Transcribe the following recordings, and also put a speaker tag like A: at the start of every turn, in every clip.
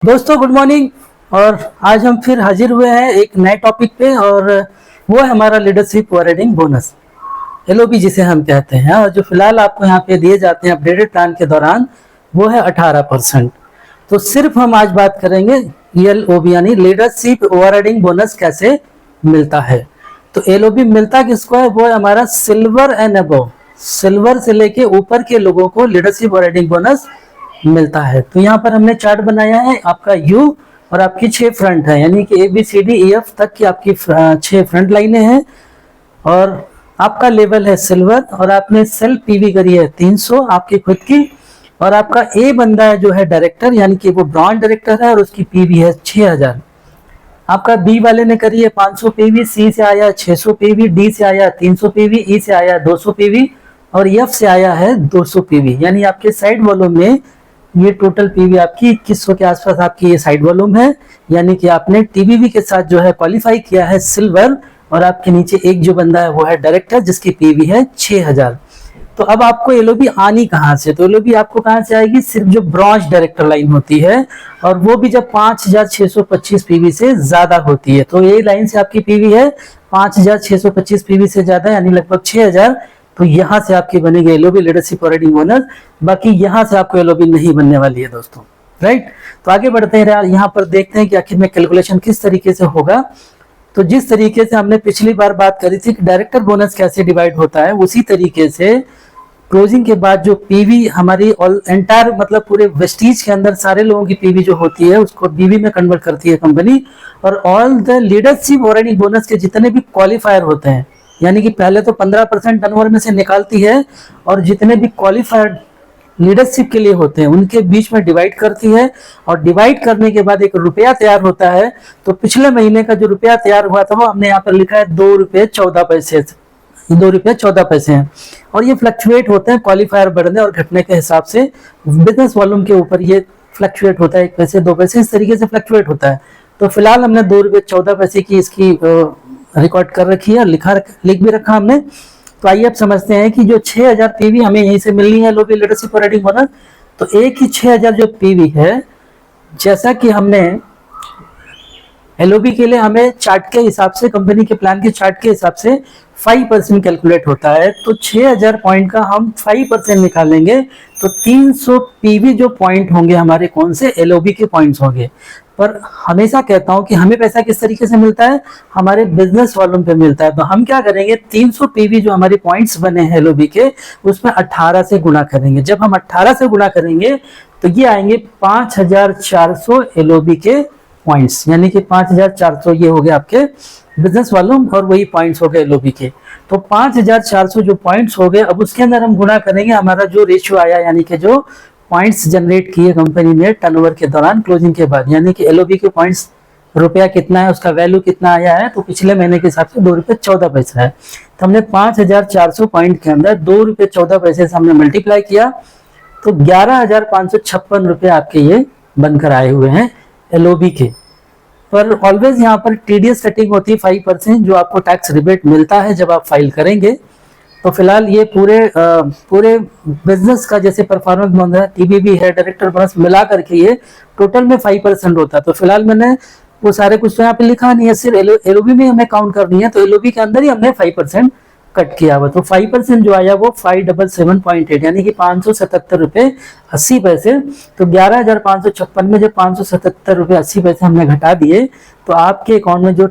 A: दोस्तों good morning. और आज हम फिर हाजिर हुए हैं एक नए टॉपिक पे, और वो है हमारा लीडरशिप ओवरराइडिंग बोनस, एलओबी जिसे हम कहते हैं। और जो फिलहाल आपको यहाँ पे दिए जाते हैं अपडेटेड प्लान के दौरान वो है 18%। तो सिर्फ हम आज बात करेंगे एलओबी यानी लीडरशिप ओवरराइडिंग बोनस कैसे मिलता है। तो एलओबी मिलता किसको है, वो है हमारा सिल्वर एंड अबव, सिल्वर से लेके ऊपर के लोगों को लीडरशिप ओवरराइडिंग बोनस मिलता है। तो यहाँ पर हमने चार्ट बनाया है, आपका यू और आपकी 6 फ्रंट है, यानी कि ABCDEF तक की आपकी 6 फ्रंट लाइनें हैं, और आपका लेवल है सिल्वर, और आपने सेल्फ पीवी करी है 300 आपकी खुद की, और आपका ए बंदा है जो है डायरेक्टर, यानी कि वो ब्रांड डायरेक्टर है और उसकी पीवी है 6000। आपका बी वाले ने करी है 500 पीवी, सी से आया 600 पीवी, डी से आया 300 पीवी, ई से आया 200 पीवी और एफ से आया है 200 पीवी। यानी आपके साइड वॉल्यूम में ये टोटल पीवी आपकी 2100 के आसपास आपकी ये साइड वॉल्यूम है। यानी कि आपने टीबीवी के साथ जो है क्वालिफाई किया है सिल्वर, और आपके नीचे एक जो बंदा है वो है डायरेक्टर जिसकी पीवी है 6000। तो अब आपको एलओबी आनी कहाँ से, तो एलओबी आपको कहाँ से आएगी, सिर्फ जो ब्रॉन्ज डायरेक्टर लाइन होती है, और वो भी जब 5625 पीवी से ज्यादा होती है। तो ये लाइन से आपकी पीवी है 5625 पीवी से ज्यादा, यानी लगभग 6000। तो यहाँ से आपकी बनेगी एलओबी लीडरशिप ओवरराइडिंग बोनस। बाकी यहाँ से आपको एलओबी नहीं बनने वाली है दोस्तों, राइट। तो आगे बढ़ते हैं, यहाँ पर देखते हैं कि आखिर में कैलकुलेशन किस तरीके से होगा। तो जिस तरीके से हमने पिछली बार बात करी थी कि डायरेक्टर बोनस कैसे डिवाइड होता है, उसी तरीके से क्लोजिंग के बाद जो पीवी हमारी ऑल एंटायर मतलब पूरे वेस्टीज के अंदर सारे लोगों की पीवी जो होती है उसको बीवी में कन्वर्ट करती है कंपनी, और all the leadership overriding bonus के जितने भी क्वालिफायर होते हैं, यानी कि पहले तो 15% टर्नओवर में से निकालती है, और जितने भी क्वालिफाइड लीडरशिप के लिए होते हैं उनके बीच में डिवाइड करती है। और डिवाइड करने के बाद एक रुपया तैयार होता है। तो पिछले महीने का जो रुपया तैयार हुआ था वो हमने यहाँ पर लिखा है 2 रुपये 14 पैसे, 2 रुपये 14 पैसे हैं। और ये फ्लक्चुएट होते हैं क्वालिफायर बढ़ने और घटने के हिसाब से, बिजनेस वॉल्यूम के ऊपर ये फ्लक्चुएट होता है, 1 पैसे 2 पैसे इस तरीके से फ्लक्चुएट होता है। तो फिलहाल हमने 2 रुपये 14 पैसे की इसकी रिकॉर्ड कर रखी है, लिख भी रखा हमने। तो आइए अब समझते हैं कि जो 6000 पीवी हमें यहीं से मिलनी है एलओबी लीडरशिप ओवरराइडिंग बोनस। तो एक ही 6000 जो पीवी है, जैसा कि हमने एलओबी के लिए हमें चार्ट के हिसाब से, कंपनी के प्लान के चार्ट के हिसाब से 5% कैलकुलेट होता है। तो 6000 पॉइंट का हम 5% निकालेंगे तो 300 पीवी जो पॉइंट होंगे हमारे कौन से एलओबी के पॉइंट्स होंगे। पर हमेशा कहता हूं कि हमें पैसा किस तरीके से मिलता है, हमारे बिजनेस वॉल्यूम पे मिलता है। तो हम क्या करेंगे, 300 पीवी जो हमारे पॉइंट्स बने हैं एलओबी के उसमें 18 से गुणा करेंगे। जब हम 18 से गुणा करेंगे तो ये आएंगे 5400 एलओबी के पॉइंट्स, यानी कि 5400 ये हो गए आपके बिजनेस वॉल्यूम, और वही पॉइंट्स हो गए एलओबी के। तो 5400 जो पॉइंट्स हो गए, अब उसके अंदर हम गुणा करेंगे हमारा जो रेशियो आया, यानी कि जो पॉइंट्स जनरेट किए कंपनी ने टर्नओवर के दौरान क्लोजिंग के बाद, यानी कि एलओबी के पॉइंट्स रुपया कितना है, उसका वैल्यू कितना आया है। तो पिछले महीने के हिसाब से 2 रुपये 14 पैसे है। तो हमने 5400 पॉइंट के अंदर 2 रुपये 14 पैसे से हमने मल्टीप्लाई किया, तो 11556 रुपये आपके ये बनकर आए हुए हैं एलओबी के। पर ऑलवेज यहाँ पर टीडीएस कटिंग होती है 5%, जो आपको टैक्स रिबेट मिलता है जब आप फाइल करेंगे। तो फिलहाल ये पूरे बिजनेस का जैसे परफॉर्मेंस बोनस है, टीबीबी है, डायरेक्टर बोनस मिला करके ये टोटल में 5% होता है। तो फिलहाल मैंने वो सारे कुछ तो यहाँ पे लिखा नहीं है, सिर्फ एलओबी में हमें काउंट करनी है। तो एलओबी के अंदर ही हमने 5% कट किया हुआ। तो 5% जो आया वो 577.8, यानी कि 577 रुपये 80 पैसे। तो 11556 में जब 577 रुपये 80 पैसे हमने घटा दिए, तो आपके अकाउंट में जो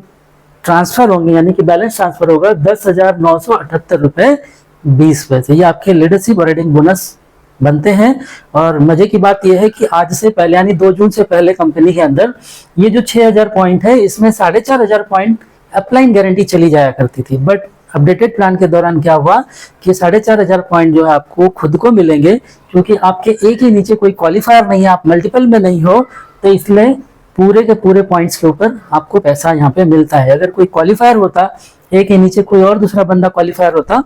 A: ट्रांसफर होंगे, यानी कि बैलेंस ट्रांसफर होगा 10,978 रुपये 20 पैसे। ये आपके लीडरशिप ओवरराइडिंग बोनस बनते हैं। और मजे की बात यह है कि आज से पहले यानी 2 जून से पहले कंपनी के अंदर ये जो 6000 पॉइंट है, इसमें 4500 पॉइंट अपलाइन गारंटी चली जाया करती थी। बट अपडेटेड प्लान के दौरान क्या हुआ कि 4500 पॉइंट जो है आपको खुद को मिलेंगे, क्योंकि आपके एक ही नीचे कोई क्वालिफायर नहीं है, आप मल्टीपल में नहीं हो, तो इसलिए पूरे के पूरे पॉइंट्स के ऊपर आपको पैसा यहाँ पे मिलता है। अगर कोई क्वालिफायर होता, एक के नीचे कोई और दूसरा बंदा क्वालिफायर होता,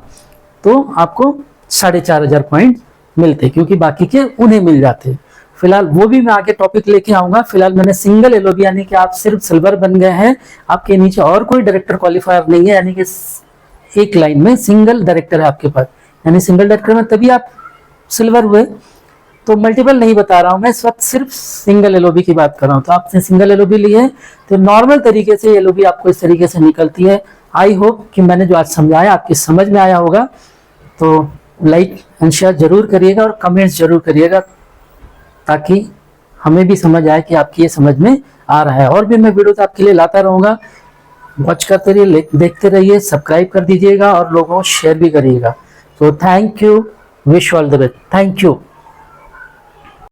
A: तो आपको 4500 पॉइंट मिलते, क्योंकि बाकी के उन्हें मिल जाते। फिलहाल वो भी मैं आगे टॉपिक लेके आऊंगा। फिलहाल मैंने सिंगल एलओबी, यानी कि आप सिर्फ सिल्वर बन गए हैं, आपके नीचे और कोई डायरेक्टर क्वालिफायर नहीं है, यानी कि एक लाइन में सिंगल डायरेक्टर है आपके पास, यानी सिंगल डायरेक्टर में तभी आप सिल्वर हुए। तो मल्टीपल नहीं बता रहा हूँ मैं, इस वक्त सिर्फ सिंगल एलओबी की बात कर रहा हूँ। तो आपने सिंगल एलओबी ली है तो नॉर्मल तरीके से एलओबी आपको इस तरीके से निकलती है। आई होप कि मैंने जो आज समझाया आपकी समझ में आया होगा। तो लाइक एंड शेयर जरूर करिएगा और कमेंट्स जरूर करिएगा, ताकि हमें भी समझ आए कि आपकी ये समझ में आ रहा है। और भी मैं वीडियोस आपके लिए लाता रहूँगा, वॉच करते रहिए, देखते रहिए, सब्सक्राइब कर दीजिएगा और लोगों को शेयर भी करिएगा। तो thank you, wish all the best, thank you.